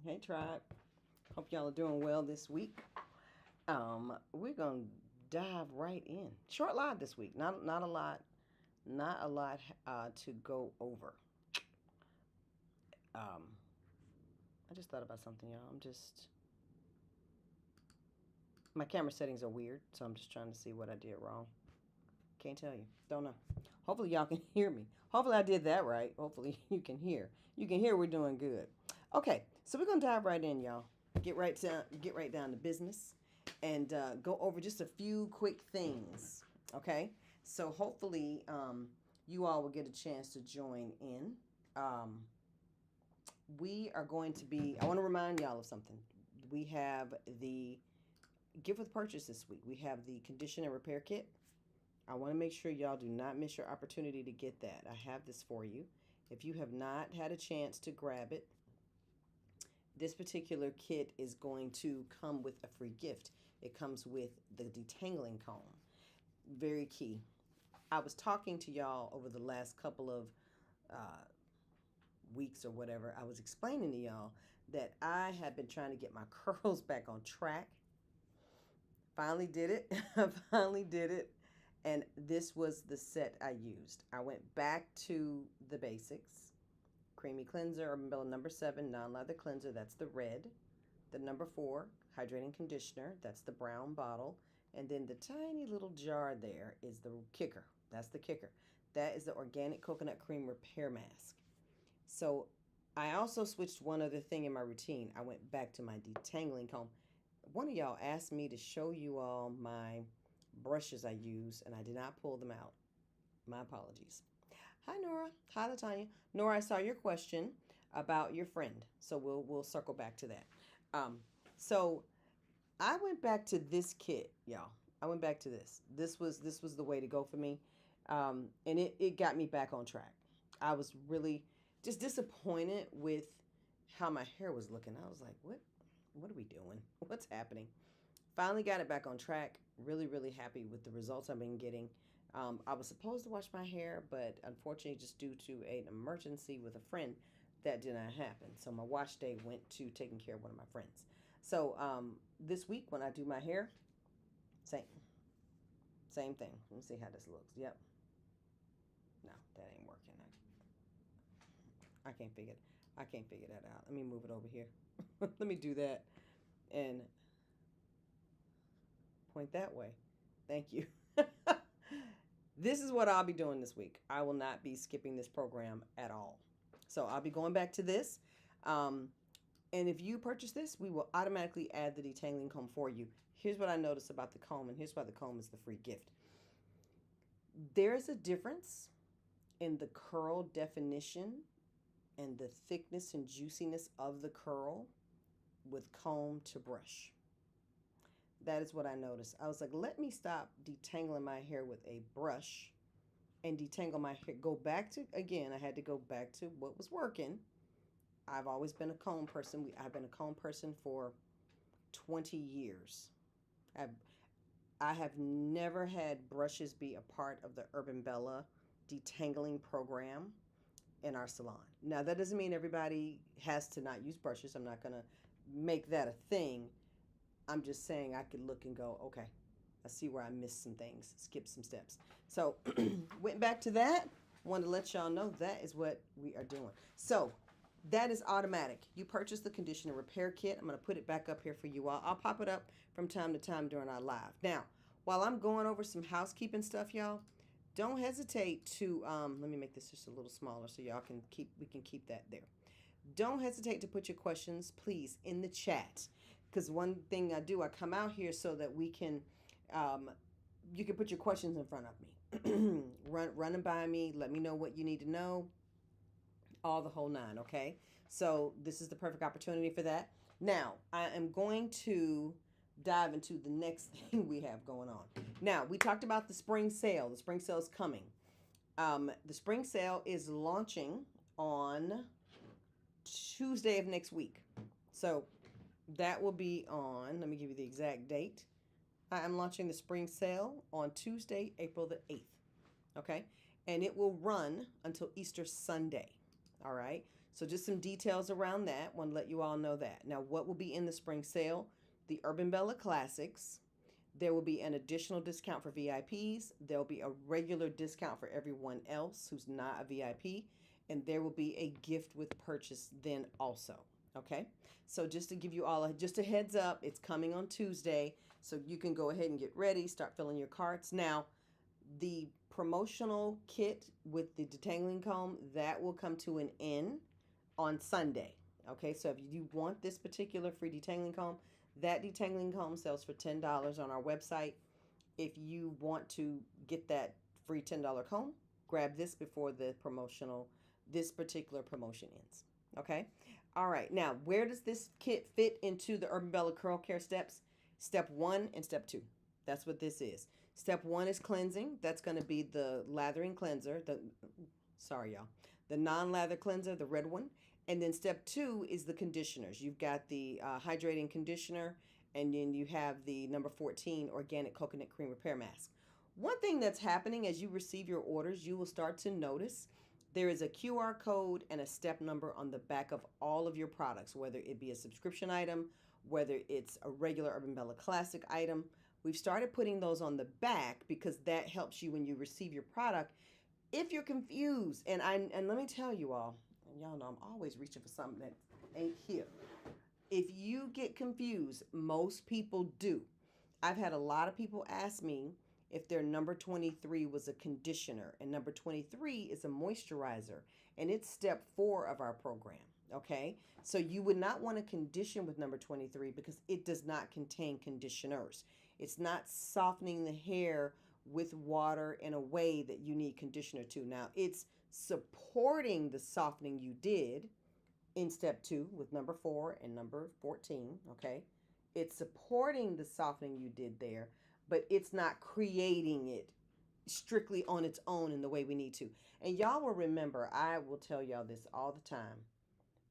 Hey, tribe. Hope y'all are doing well this week. We're gonna dive right in. Short live this week. Not a lot. Not a lot to go over. Um, I just thought about something, y'all. My camera settings are weird, so I'm just trying to see what I did wrong. Can't tell you. Don't know. Hopefully y'all can hear me. Hopefully I did that right. Hopefully you can hear. You can hear we're doing good. Okay, so we're gonna dive right in, y'all. Get right down to business, and go over just a few quick things. Okay, so hopefully you all will get a chance to join in. Um, we are going to be. I want to remind y'all of something. We have the gift with purchase this week. We have the condition and repair kit. I want to make sure y'all do not miss your opportunity to get that. I have this for you. If you have not had a chance to grab it, this particular kit is going to come with a free gift. It comes with the detangling comb. Very key. I was talking to y'all over the last couple of uh, weeks or whatever. I was explaining to y'all that I had been trying to get my curls back on track. Finally did it. I finally did it. And this was the set I used. I went back to the basics. Creamy cleanser, Urban Bella number 7, non-lather cleanser, that's the red. The number 4, hydrating conditioner, that's the brown bottle. And then the tiny little jar there is the kicker. That's the kicker. That is the organic coconut cream repair mask. So I also switched one other thing in my routine. I went back to my detangling comb. One of y'all asked me to show you all my brushes I use, and I did not pull them out. My apologies. Hi, Nora. Hi, Latanya. Nora, I saw your question about your friend, so we'll circle back to that. Um, so I went back to this kit, y'all. I went back to this. This was the way to go for me, and it got me back on track. I was really just disappointed with how my hair was looking. I was like, what are we doing? What's happening? Finally got it back on track. Really, really happy with the results I've been getting. I was supposed to wash my hair, but unfortunately, just due to an emergency with a friend, that did not happen. So my wash day went to taking care of one of my friends. So this week when I do my hair, same same thing. Let me see how this looks. Yep. No, that ain't working. I can't figure it. I can't figure that out. Let me move it over here. Let me do that and point that way. Thank you. This is what I'll be doing this week. I will not be skipping this program at all. So I'll be going back to this. Um, and if you purchase this, we will automatically add the detangling comb for you. Here's what I noticed about the comb, and here's why the comb is the free gift. There's a difference in the curl definition and the thickness and juiciness of the curl with comb to brush. That is what I noticed. I was like, let me stop detangling my hair with a brush and detangle my hair. Go back to, again, I had to go back to what was working. I've always been a comb person. I've been a comb person for 20 years. I've, I have never had brushes be a part of the Urban Bella detangling program in our salon. Now, that doesn't mean everybody has to not use brushes. I'm not going to make that a thing. I'm just saying I could look and go, okay, I see where I missed some things, skipped some steps. So went back to that. Wanted to let y'all know that is what we are doing. So that is automatic. You purchase the conditioner repair kit. I'm going to put it back up here for you all. I'll pop it up from time to time during our live. Now, while I'm going over some housekeeping stuff, y'all, don't hesitate to, let me make this just a little smaller so y'all can we can keep that there. Don't hesitate to put your questions, please, in the chat. Because one thing I do, I come out here so that we can, you can put your questions in front of me. Run them by me. Let me know what you need to know. All the whole nine, okay? So this is the perfect opportunity for that. Now, I am going to dive into the next thing we have going on. Now, we talked about the spring sale. The spring sale is coming. The spring sale is launching on Tuesday of next week. So that will be on, let me give you the exact date. I am launching the spring sale on Tuesday, April the 8th. Okay? And it will run until Easter Sunday. All right? So just some details around that. Want to let you all know that. Now, what will be in the spring sale? The Urban Bella Classics. There will be an additional discount for VIPs. There'll be a regular discount for everyone else who's not a VIP. And there will be a gift with purchase then also. Okay? So just to give you all just a heads up, it's coming on Tuesday. So you can go ahead and get ready, start filling your carts. Now, the promotional kit with the detangling comb, that will come to an end on Sunday. Okay, so if you want this particular free detangling comb, that detangling comb sells for $10 on our website. If you want to get that free $10 comb, grab this before this particular promotion ends. Okay, all right. Now, where does this kit fit into the Urban Bella Curl Care steps? Step 1 and step 2. That's what this is. Step 1 is cleansing. That's going to be the lathering cleanser. The non-lather cleanser, the red one. And then step 2 is the conditioners. You've got the hydrating conditioner, and then you have the number 14 organic coconut cream repair mask. One thing that's happening as you receive your orders, you will start to notice there is a QR code and a step number on the back of all of your products, whether it be a subscription item, whether it's a regular Urban Bella Classic item. We've started putting those on the back because that helps you when you receive your product. If you're confused, and let me tell you all, and y'all know I'm always reaching for something that ain't here. If you get confused, most people do. I've had a lot of people ask me if their number 23 was a conditioner, and number 23 is a moisturizer, and it's step 4 of our program. Okay, so you would not want to condition with number 23 because it does not contain conditioners. It's not softening the hair with water in a way that you need conditioner to. Now, it's supporting the softening you did in step 2 with number 4 and number 14. Okay, it's supporting the softening you did there, but it's not creating it strictly on its own in the way we need to. And y'all will remember, I will tell y'all this all the time.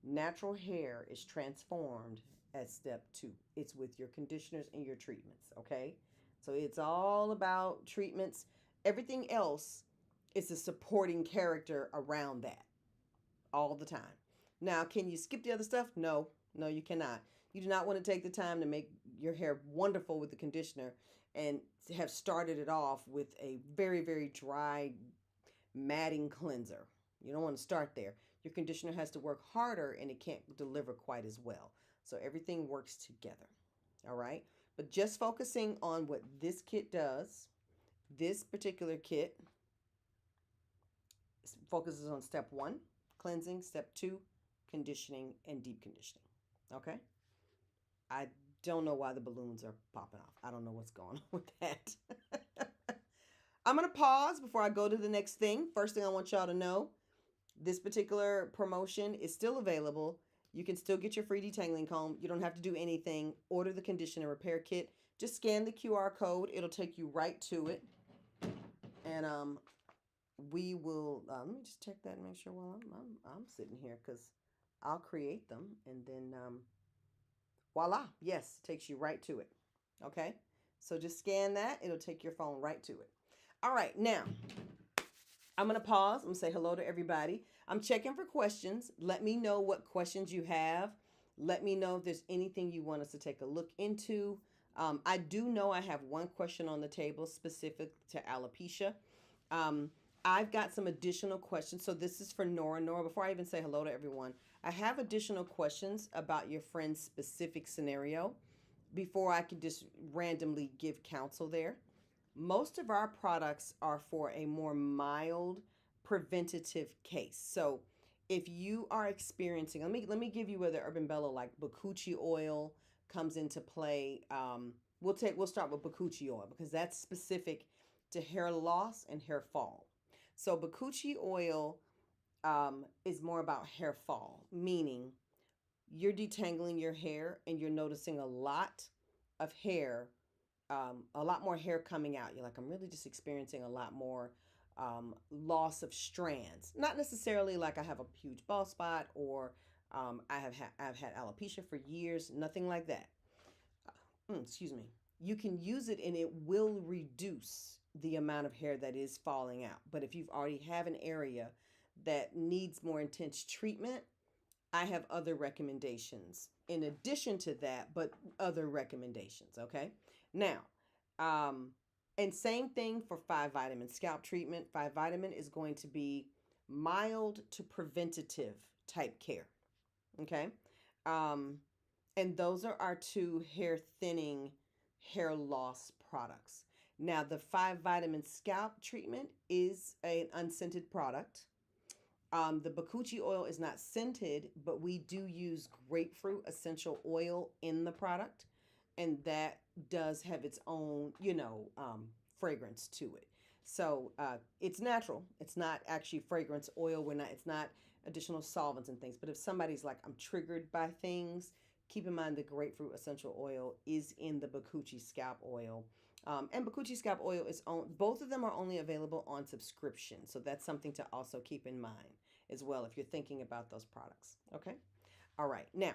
Natural hair is transformed at step 2. It's with your conditioners and your treatments, okay? So it's all about treatments. Everything else is a supporting character around that all the time. Now, can you skip the other stuff? No, you cannot. You do not want to take the time to make your hair wonderful with the conditioner and have started it off with a very, very dry matting cleanser. You don't want to start there. Your conditioner has to work harder and it can't deliver quite as well. So everything works together. All right. But just focusing on what this kit does, this particular kit focuses on step 1, cleansing, step 2, conditioning, and deep conditioning. Okay. I don't know why the balloons are popping off. I don't know what's going on with that. I'm going to pause before I go to the next thing. First thing I want y'all to know, this particular promotion is still available. You can still get your free detangling comb. You don't have to do anything. Order the conditioner repair kit. Just scan the QR code. It'll take you right to it. And we will, let me just check that and make sure while I'm sitting here, because I'll create them. And then voila, yes, takes you right to it. Okay, so just scan that. It'll take your phone right to it. All right, now I'm going to pause. I'm going to say hello to everybody. I'm checking for questions. Let me know what questions you have. Let me know if there's anything you want us to take a look into. I do know I have one question on the table specific to alopecia. I've got some additional questions. So this is for Nora. Nora, before I even say hello to everyone, I have additional questions about your friend's specific scenario before I can just randomly give counsel there. Most of our products are for a more mild preventative case. So if you are experiencing, let me give you where the Urban Bella like Bakuchi oil comes into play. We'll start with Bakuchi oil because that's specific to hair loss and hair fall. So Bakuchi oil is more about hair fall, meaning you're detangling your hair and you're noticing a lot of hair, a lot more hair coming out. You're like, I'm really just experiencing a lot more loss of strands. Not necessarily like I have a huge bald spot or I've had alopecia for years, nothing like that. Excuse me. You can use it and it will reduce the amount of hair that is falling out. But if you've already have an area that needs more intense treatment, I have other recommendations in addition to that, but other recommendations. Okay. Now, um, and same thing for 5 vitamin scalp treatment. 5 vitamin is going to be mild to preventative type care. Okay. Um, and those are our two hair thinning, hair loss products. Now, the 5 vitamin scalp treatment is an unscented product. The Bakuchi oil is not scented, but we do use grapefruit essential oil in the product, and that does have its own, fragrance to it. So it's natural. It's not actually fragrance oil. We're not. It's not additional solvents and things. But if somebody's like, I'm triggered by things, keep in mind the grapefruit essential oil is in the Bakuchi scalp oil. And Bakuchi scalp oil is on. Both of them are only available on subscription, so that's something to also keep in mind as well if you're thinking about those products. Okay. All right. Now,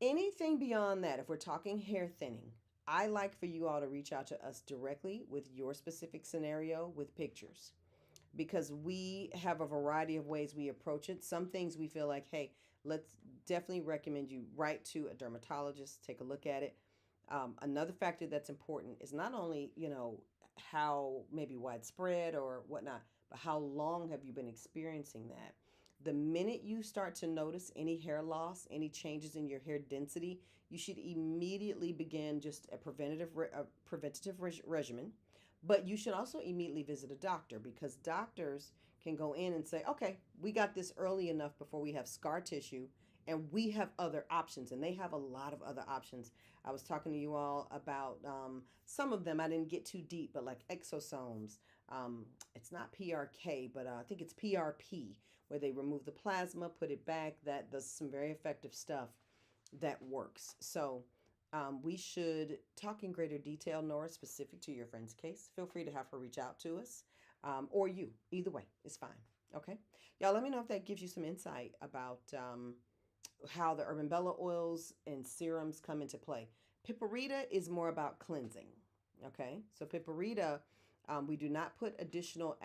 anything beyond that, if we're talking hair thinning, I like for you all to reach out to us directly with your specific scenario with pictures because we have a variety of ways we approach it. Some things we feel like, hey, let's definitely recommend you write to a dermatologist, take a look at it. Another factor that's important is not only, how maybe widespread or whatnot, but how long have you been experiencing that? The minute you start to notice any hair loss, any changes in your hair density, you should immediately begin just a preventative regimen. But you should also immediately visit a doctor because doctors can go in and say, okay, we got this early enough before we have scar tissue, and we have other options, and they have a lot of other options. I was talking to you all about some of them. I didn't get too deep, but like exosomes. It's not PRK, but I think it's PRP, where they remove the plasma, put it back. That does some very effective stuff that works. So we should talk in greater detail, Nora, specific to your friend's case. Feel free to have her reach out to us or you. Either way, it's fine. Okay. Y'all, let me know if that gives you some insight about how the Urban Bella oils and serums come into play. Piparita is more about cleansing. Okay. So Piparita, we do not put additional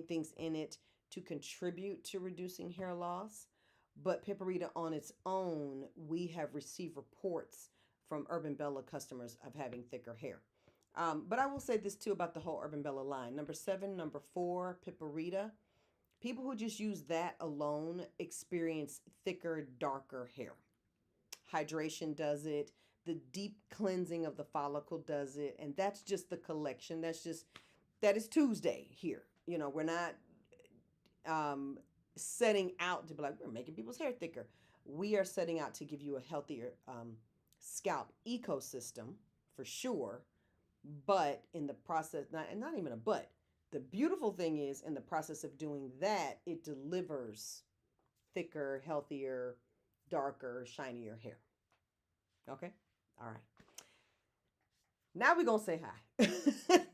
things in it to contribute to reducing hair loss. But Piparita on its own, we have received reports from Urban Bella customers of having thicker hair. But I will say this too about the whole Urban Bella line. Number 7, number 4, Piparita. People who just use that alone experience thicker, darker hair. Hydration does it. The deep cleansing of the follicle does it. And that's just the collection. That is Tuesday here. We're not setting out to be like, we're making people's hair thicker. We are setting out to give you a healthier scalp ecosystem for sure. But in the process, not even a but, the beautiful thing is in the process of doing that, it delivers thicker, healthier, darker, shinier hair. Okay? All right. Now we're going to say hi.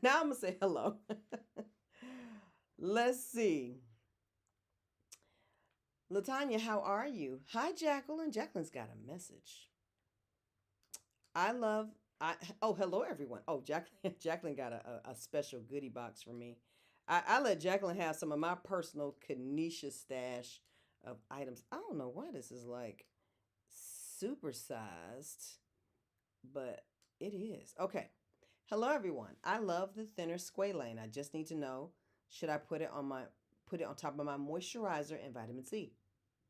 Now I'm going to say hello. Let's see. Latanya, how are you? Hi, Jacqueline. Jacqueline's got a message. Hello, everyone. Oh, Jacqueline got a special goodie box for me. I let Jacqueline have some of my personal Kanisha stash of items. I don't know why this is like supersized, but it is. Okay. Hello, everyone. I love the thinner squalane. I just need to know, should I put it on top of my moisturizer and vitamin C?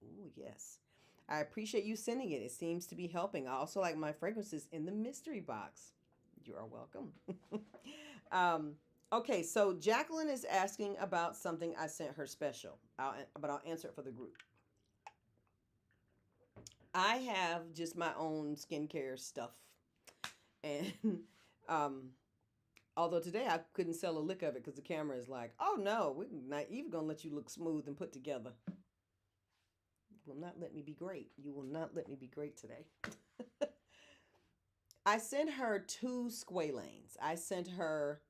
Ooh, yes. I appreciate you sending it. It seems to be helping. I also like my fragrances in the mystery box. You are welcome. Okay, so Jacqueline is asking about something I sent her special, but I'll answer it for the group. I have just my own skincare stuff. And although today I couldn't sell a lick of it because the camera is like, oh no, we're not even going to let you look smooth and put together. You will not let me be great. You will not let me be great today. I sent her 2 squalanes. I sent her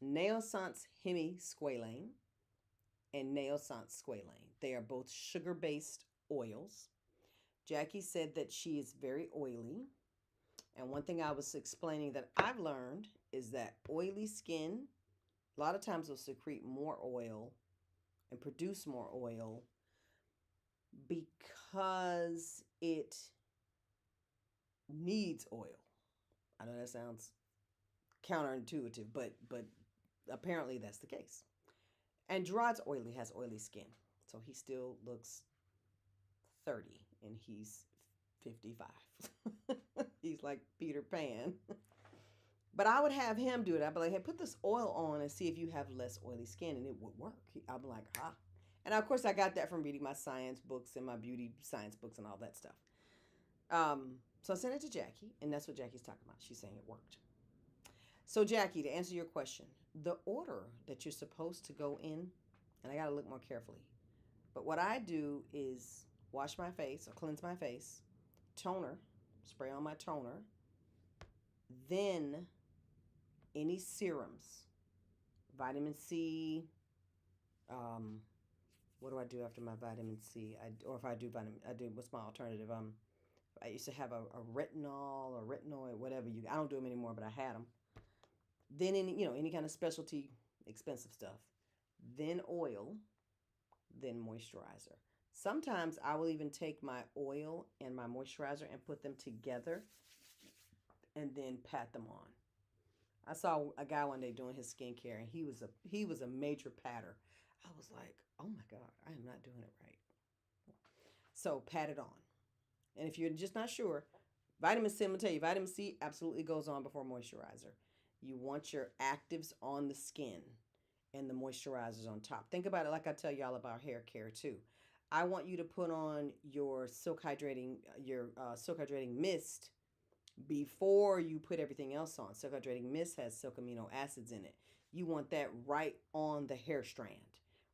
Naissance Hemi squalane and Naissance squalane. They are both sugar-based oils. Jackie said that she is very oily. And one thing I was explaining that I've learned is that oily skin, a lot of times will secrete more oil and produce more oil because it needs oil. I know that sounds counterintuitive, but apparently that's the case. And Gerard's oily, has oily skin, so he still looks 30 and he's 55. He's like Peter Pan. But I would have him do it. I'd be like, hey, put this oil on and see if you have less oily skin, and it would work. I'd be like, ah. And of course, I got that from reading my science books and my beauty science books and all that stuff. So I sent it to Jackie, and that's what Jackie's talking about. She's saying it worked. So, Jackie, to answer your question, the order that you're supposed to go in, and I got to look more carefully, but what I do is wash my face or cleanse my face, toner, spray on my toner, then any serums, vitamin C. What do I do after my vitamin C? Or if I do what's my alternative? I used to have a retinol or retinoid, whatever I don't do them anymore, but I had them. Then any kind of specialty expensive stuff. Then oil, then moisturizer. Sometimes I will even take my oil and my moisturizer and put them together and then pat them on. I saw a guy one day doing his skincare, and he was a major patter. I was like, oh my God, I am not doing it right. So pat it on. And if you're just not sure, vitamin C, I'm going to tell you, vitamin C absolutely goes on before moisturizer. You want your actives on the skin and the moisturizers on top. Think about it like I tell y'all about hair care too. I want you to put on your silk hydrating mist before you put everything else on. Silk hydrating mist has silk amino acids in it. You want that right on the hair strand,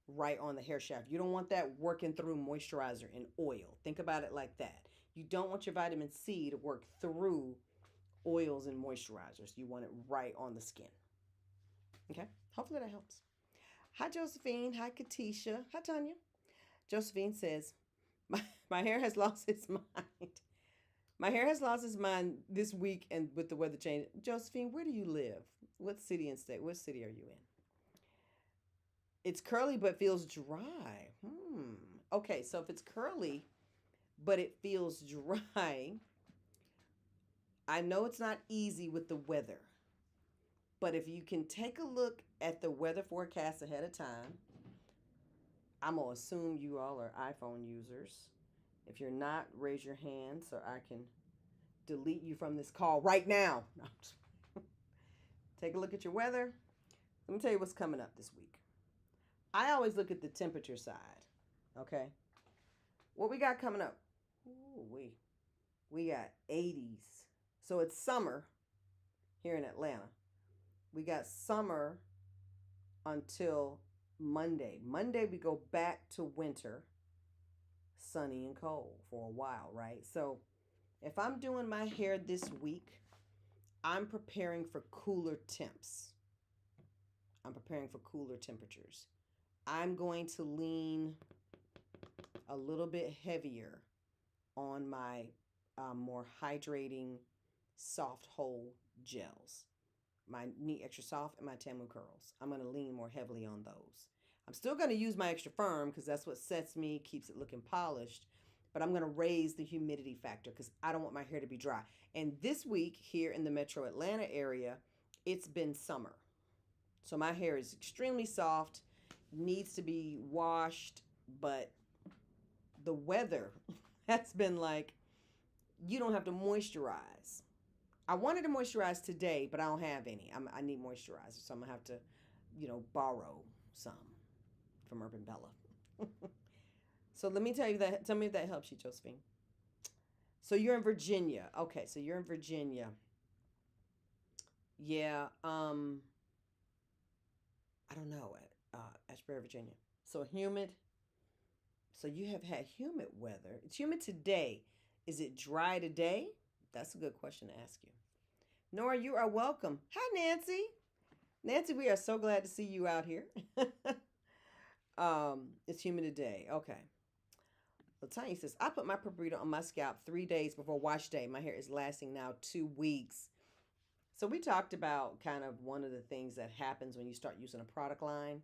right on the hair shaft. You don't want that working through moisturizer and oil. Think about it like that. You don't want your vitamin C to work through oils and moisturizers. You want it right on the skin. Okay? Hopefully that helps. Hi, Josephine. Hi, Katisha. Hi, Tanya. Josephine says, my hair has lost its mind. My hair has lost its mind this week and with the weather change. Josephine, where do you live? What city and state? What city are you in? It's curly but feels dry. Okay, so if it's curly but it feels dry, I know it's not easy with the weather. But if you can take a look at the weather forecast ahead of time, I'm going to assume you all are iPhone users. If you're not, raise your hand so I can delete you from this call right now. Take a look at your weather. Let me tell you what's coming up this week. I always look at the temperature side. Okay? What we got coming up? Ooh, we got 80s. So it's summer here in Atlanta. We got summer until Monday. Monday we go back to winter, sunny and cold for a while, right? So if I'm doing my hair this week, I'm preparing for cooler temps. I'm preparing for cooler temperatures. I'm going to lean a little bit heavier on my more hydrating soft hold gels. My Neat Extra Soft and my Tamu Curls. I'm going to lean more heavily on those. I'm still going to use my Extra Firm because that's what sets me, keeps it looking polished. But I'm going to raise the humidity factor because I don't want my hair to be dry. And this week here in the metro Atlanta area, it's been summer. So my hair is extremely soft, needs to be washed, but the weather has been like, you don't have to moisturize. I wanted to moisturize today, but I don't have any. I need moisturizer, so I'm going to have to, borrow some from Urban Bella. So let me tell you that. Tell me if that helps you, Josephine. So you're in Virginia. Okay, so you're in Virginia. Yeah, I don't know, Ashbury, Virginia. So humid. So you have had humid weather. It's humid today. Is it dry today? That's a good question to ask you. Nora, you are welcome. Hi, Nancy. Nancy, we are so glad to see you out here. It's humid today. Okay. Latanya says, I put my Paprita on my scalp 3 days before wash day. My hair is lasting now 2 weeks. So we talked about kind of one of the things that happens when you start using a product line.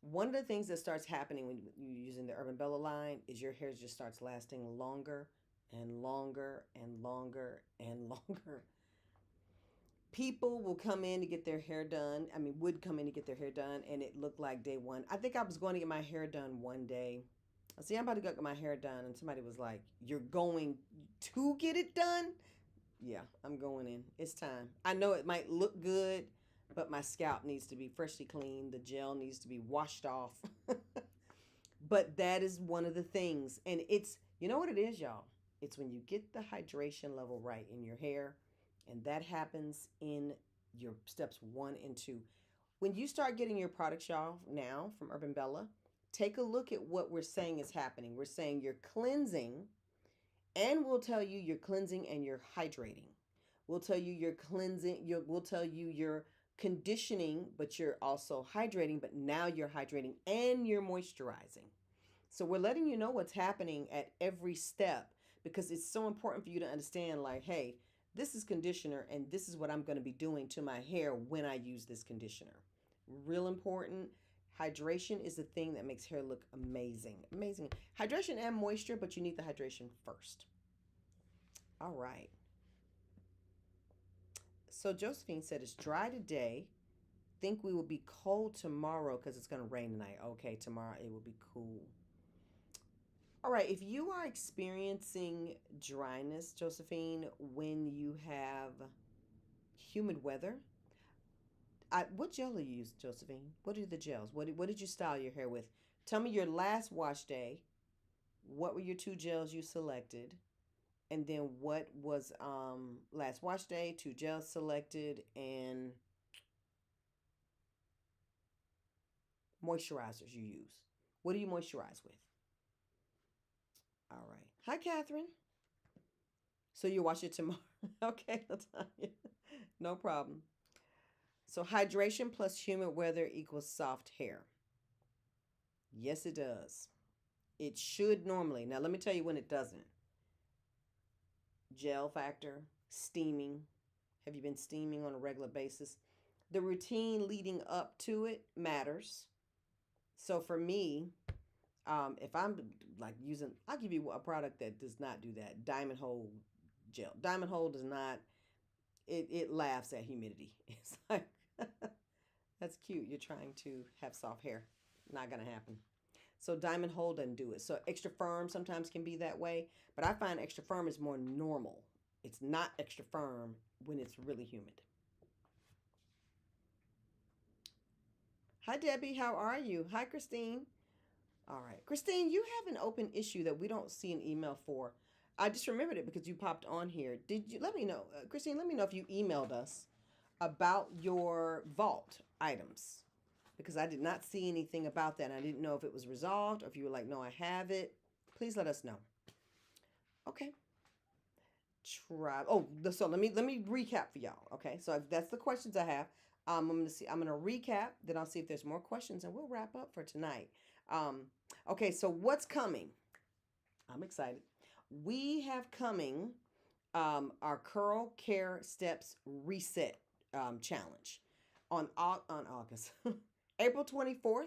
One of the things that starts happening when you're using the Urban Bella line is your hair just starts lasting longer and longer and longer and longer. People will come in to get their hair done. I mean, would come in to get their hair done, and it looked like day one. I think I was going to get my hair done one day. I see, I'm about to go get my hair done, and somebody was like, "You're going to get it done?" Yeah, I'm going in. It's time. I know it might look good, but my scalp needs to be freshly cleaned. The gel needs to be washed off. But that is one of the things. And it's, you know what it is, y'all? It's when you get the hydration level right in your hair, and that happens in your steps 1 and 2. When you start getting your products, y'all, now from Urban Bella, take a look at what we're saying is happening. We're saying you're cleansing, and we'll tell you you're cleansing and you're hydrating. We'll tell you you're cleansing, we'll tell you you're conditioning, but you're also hydrating, but now you're hydrating and you're moisturizing. So we're letting you know what's happening at every step because it's so important for you to understand like, hey, this is conditioner and this is what I'm going to be doing to my hair when I use this conditioner. Real important. Hydration is the thing that makes hair look amazing. Amazing. Hydration and moisture, but you need the hydration first. All right. So Josephine said it's dry today. Think we will be cold tomorrow because it's going to rain tonight. Okay, tomorrow it will be cool. All right, if you are experiencing dryness, Josephine, when you have humid weather, what gel do you use, Josephine? What are the gels? What did you style your hair with? Tell me your last wash day. What were your 2 gels you selected? And then what was last wash day, 2 gels selected, and moisturizers you use. What do you moisturize with? All right. Hi, Catherine. So you wash it tomorrow. Okay, Latanya. No problem. So hydration plus humid weather equals soft hair. Yes, it does. It should normally. Now, let me tell you when it doesn't. Gel factor, steaming. Have you been steaming on a regular basis? The routine leading up to it matters. So for me, if I'm like using, I'll give you a product that does not do that. Diamond Hole gel. Diamond Hole does not, it laughs at humidity. It's like, that's cute. You're trying to have soft hair. Not going to happen. So Diamond Hole doesn't do it. So Extra Firm sometimes can be that way. But I find Extra Firm is more normal. It's not extra firm when it's really humid. Hi, Debbie. How are you? Hi, Christine. All right. Christine, you have an open issue that we don't see an email for. I just remembered it because you popped on here. Did you let me know, Christine, let me know if you emailed us about your vault items because I did not see anything about that. I didn't know if it was resolved or if you were like, no, I have it. Please let us know. Okay. Try. Oh, so let me recap for y'all. Okay. So that's the questions I have. I'm gonna see. I'm gonna recap. Then I'll see if there's more questions, and we'll wrap up for tonight. Okay. So what's coming? I'm excited. We have coming our Curl Care Steps Reset challenge on August April 24th.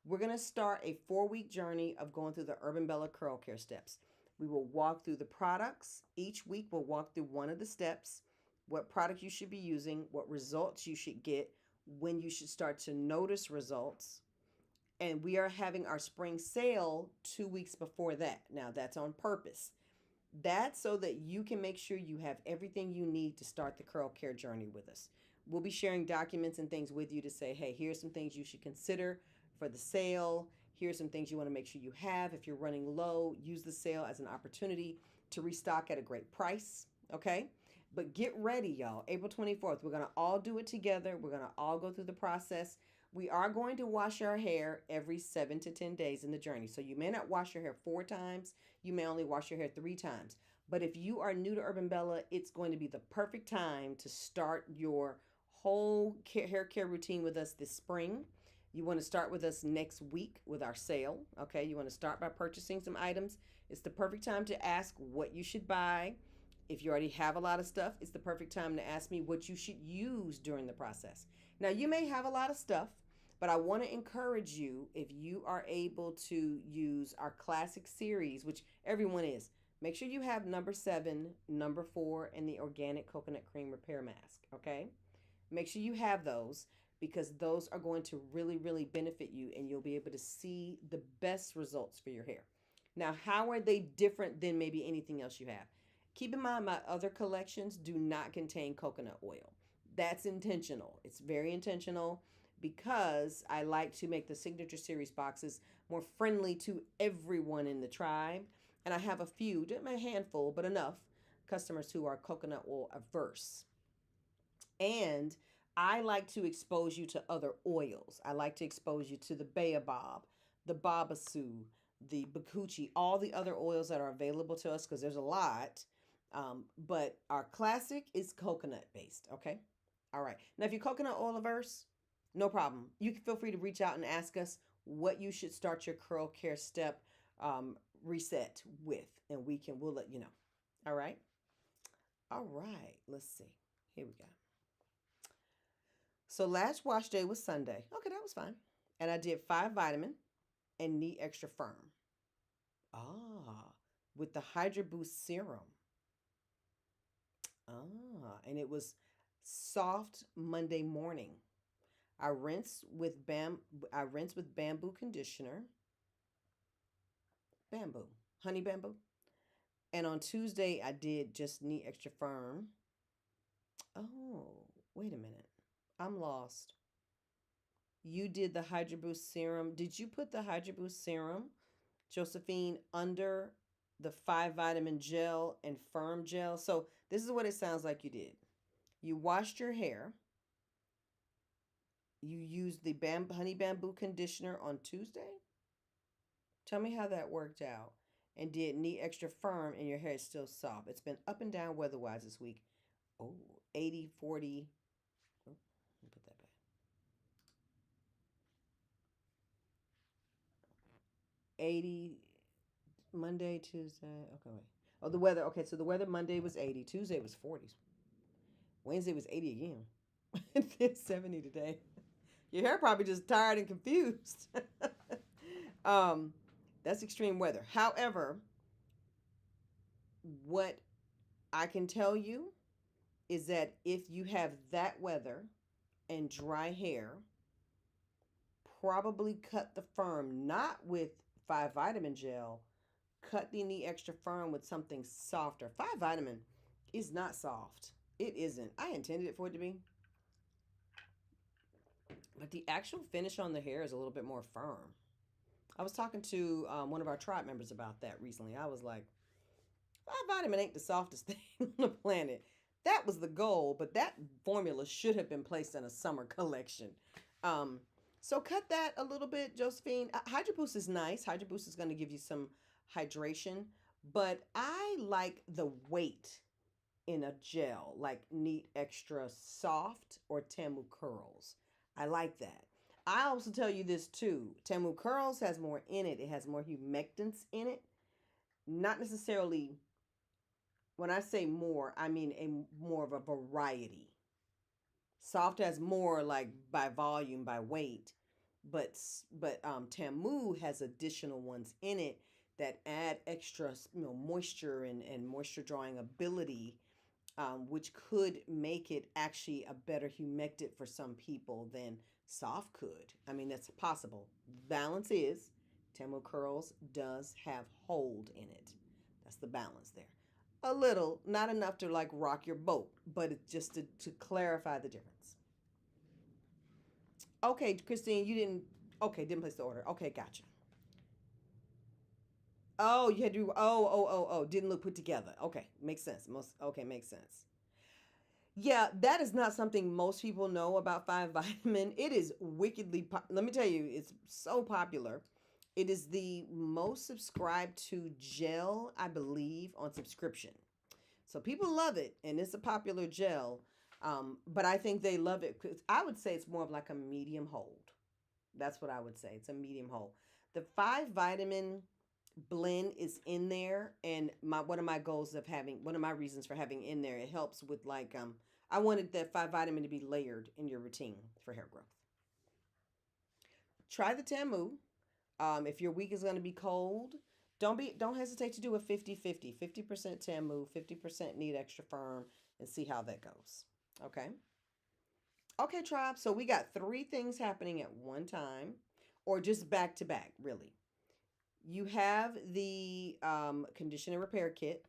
We're gonna start a 4-week journey of going through the Urban Bella Curl Care Steps. We will walk through the products. Each week we'll walk through one of the steps, what product you should be using, what results you should get, when you should start to notice results. And we are having our spring sale 2 weeks before that. Now that's on purpose. That's so that you can make sure you have everything you need to start the curl care journey with us. We'll be sharing documents and things with you to say, hey, here's some things you should consider for the sale. Here's some things you want to make sure you have. If you're running low, use the sale as an opportunity to restock at a great price. Okay? But get ready, y'all. April 24th, we're going to all do it together. We're going to all go through the process. We are going to wash our hair every 7 to 10 days in the journey. So you may not wash your hair 4 times. You may only wash your hair 3 times. But if you are new to Urban Bella, it's going to be the perfect time to start your whole hair care routine with us this spring. You want to start with us next week with our sale. Okay, you want to start by purchasing some items. It's the perfect time to ask what you should buy. If you already have a lot of stuff, it's the perfect time to ask me what you should use during the process. Now, you may have a lot of stuff, But I want to encourage you, if you are able to use our classic series, which everyone is, make sure you have number 7, number 4, and the organic coconut cream repair mask. Okay, make sure you have those, because those are going to really, really benefit you, and you'll be able to see the best results for your hair. Now, how are they different than maybe anything else you have? Keep in mind, my other collections do not contain coconut oil. That's intentional. It's very intentional, because I like to make the Signature Series boxes more friendly to everyone in the tribe. And I have a few, a handful, but enough customers who are coconut oil averse. And I like to expose you to other oils. I like to expose you to the baobab, the babassu, the bakuchi, all the other oils that are available to us, because there's a lot. But our classic is coconut based. Okay. All right. Now, if you're coconut oil averse, no problem. You can feel free to reach out and ask us what you should start your curl care step reset with, and we'll let you know. All right. All right. Let's see. Here we go. So last wash day was Sunday. Okay, that was fine. And I did 5 vitamin and Neat Extra Firm. With the Hydra Boost serum. And it was soft Monday morning. I rinse with bamboo conditioner. Bamboo. Honey bamboo. And on Tuesday I did just Neat Extra Firm. Oh, wait a minute. I'm lost. You did the Hydra Boost serum. Did you put the Hydra Boost serum, Josephine, under the 5 vitamin gel and firm gel? So this is what it sounds like you did. You washed your hair. You used the honey bamboo conditioner on Tuesday. Tell me how that worked out. And did Neat Extra Firm, and your hair is still soft. It's been up and down weather-wise this week. Oh, 80, 40. Oh, let me put that back. 80 Monday, Tuesday. Okay, wait. Oh, the weather. Okay, so the weather Monday was 80. Tuesday was 40s. Wednesday was 80 again. It's 70 today. Your hair probably just tired and confused. That's extreme weather. However, what I can tell you is that if you have that weather and dry hair, probably cut the firm, not with 5 vitamin gel, cut the Neat Extra Firm with something softer. 5 vitamin is not soft. It isn't. I intended it for it to be. But the actual finish on the hair is a little bit more firm. I was talking to one of our tribe members about that recently. I was like, 5 vitamin ain't the softest thing on the planet. That was the goal, but that formula should have been placed in a summer collection. So cut that a little bit, Josephine. Hydro Boost is nice. Hydro Boost is going to give you some hydration, but I like the weight in a gel, like Neat Extra Soft or Tamu Curls. I like that. I also tell you this too. Tamu Curls has more in it. It has more humectants in it. Not necessarily, when I say more, I mean more of a variety. Soft has more, like by volume, by weight, but Tamu has additional ones in it that add extra, moisture and moisture drawing ability, which could make it actually a better humectant for some people than soft could. I mean, that's possible. Balance is Tamu Curls does have hold in it. That's the balance there. A little, not enough to like rock your boat, but it's just to clarify the difference. Okay, Christine, you didn't place the order. Okay, gotcha. Oh, you had to, didn't look put together. Okay, makes sense. Makes sense. Yeah, that is not something most people know about 5 vitamin. It is wickedly, let me tell you, it's so popular. It is the most subscribed to gel, I believe, on subscription. So people love it, and it's a popular gel. But I think they love it because I would say it's more of like a medium hold. That's what I would say. It's a medium hold. The 5 vitamin blend is in there, and one of my goals of having, one of my reasons for having in there, it helps with like I wanted that 5 vitamin to be layered in your routine for hair growth. try the Tamu. If your week is going to be cold, don't hesitate to do a 50-50. 50% Tamu, 50% Need Extra Firm, and see how that goes. Okay. Okay, tribe. So we got three things happening at one time, or just back to back, really. You have the condition and repair kit.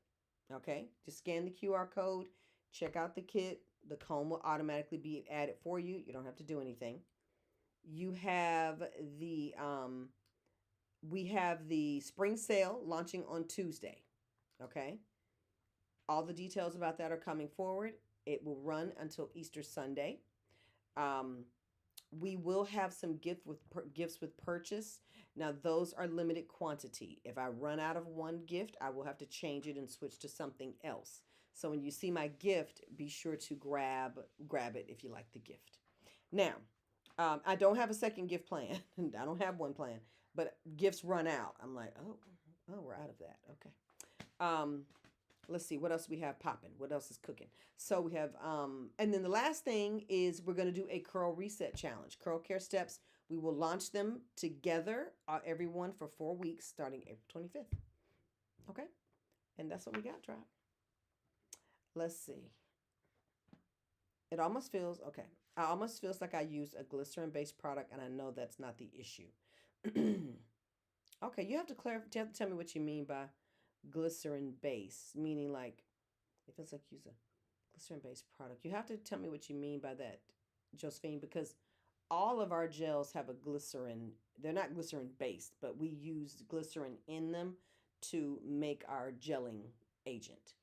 Okay. Just scan the QR code, check out the kit. The comb will automatically be added for you. You don't have to do anything. You have the we have the spring sale launching on Tuesday. Okay. All the details about that are coming forward. It will run until Easter Sunday. Um, we will have some gifts with purchase. Now those are limited quantity. If I run out of one gift, I will have to change it and switch to something else. So when you see my gift, be sure to grab it if you like the gift. Now, I don't have a second gift plan. I don't have one plan, but gifts run out. I'm like, oh, we're out of that. Okay. Let's see what else we have popping. What else is cooking? So we have, and then the last thing is we're going to do a curl reset challenge. Curl care steps. We will launch them together, everyone, for 4 weeks starting April 25th. Okay. And that's what we got, tribe. Let's see. It almost feels, okay. I almost feels like I used a glycerin-based product, and I know that's not the issue. Okay, you have to tell me what you mean by glycerin base, meaning like it feels like use a glycerin based product. You have to tell me what you mean by that, Josephine, because all of our gels have a glycerin. They're not glycerin based, but we use glycerin in them to make our gelling agent.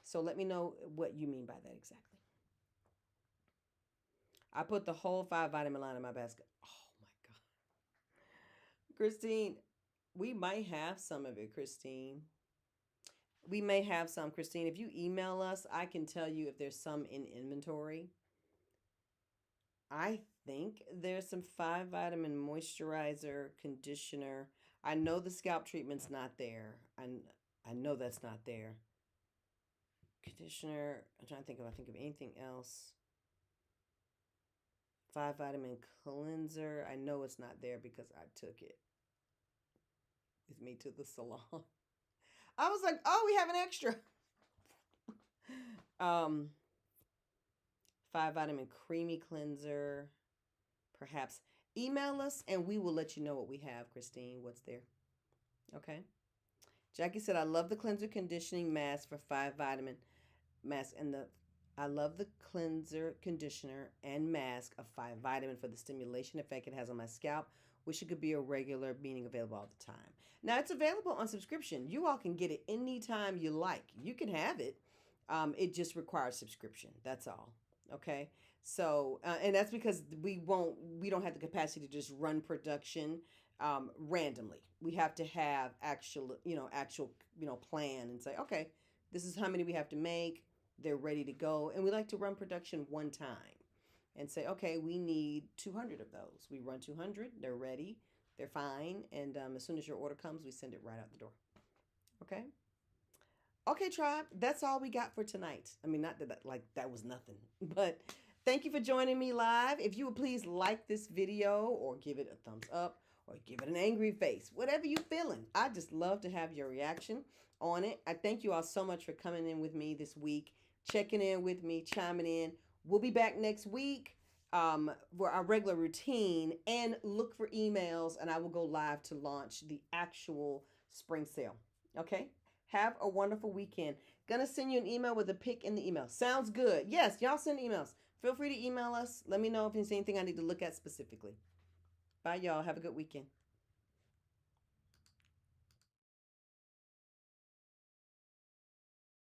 So let me know what you mean by that exactly. I put the whole 5 vitamin line in my basket. Oh my God. Christine, we might have some of it, Christine. We may have some, Christine. If you email us, I can tell you if there's some in inventory. I think there's some 5 vitamin moisturizer, conditioner. I know the scalp treatment's not there. I know that's not there. Conditioner. I'm trying to think if I think of anything else. 5 vitamin cleanser. I know it's not there because I took it with me to the salon. I was like, oh, we have an extra. 5 vitamin creamy cleanser. Perhaps email us and we will let you know what we have, Christine. What's there? Okay. Jackie said, I love the cleanser conditioning mask for 5 vitamin mask and I love the cleanser conditioner and mask of 5 vitamin for the stimulation effect it has on my scalp. Wish it could be a regular, meaning available all the time. Now, it's available on subscription. You all can get it anytime you like. You can have it. It just requires subscription. That's all. Okay? So, and that's because we don't have the capacity to just run production randomly. We have to have actual plan and say, okay, this is how many we have to make. They're ready to go. And we like to run production one time and say, okay, we need 200 of those. We run 200. They're ready. They're fine. And as soon as your order comes, we send it right out the door. Okay? Okay, tribe. That's all we got for tonight. I mean, not that that was nothing. But thank you for joining me live. If you would please like this video or give it a thumbs up or give it an angry face, whatever you're feeling. I just love to have your reaction on it. I thank you all so much for coming in with me this week, checking in with me, chiming in. We'll be back next week for our regular routine, and look for emails, and I will go live to launch the actual spring sale. Okay? Have a wonderful weekend. Gonna send you an email with a pic in the email. Sounds good. Yes, y'all send emails. Feel free to email us. Let me know if there's anything I need to look at specifically. Bye, y'all. Have a good weekend.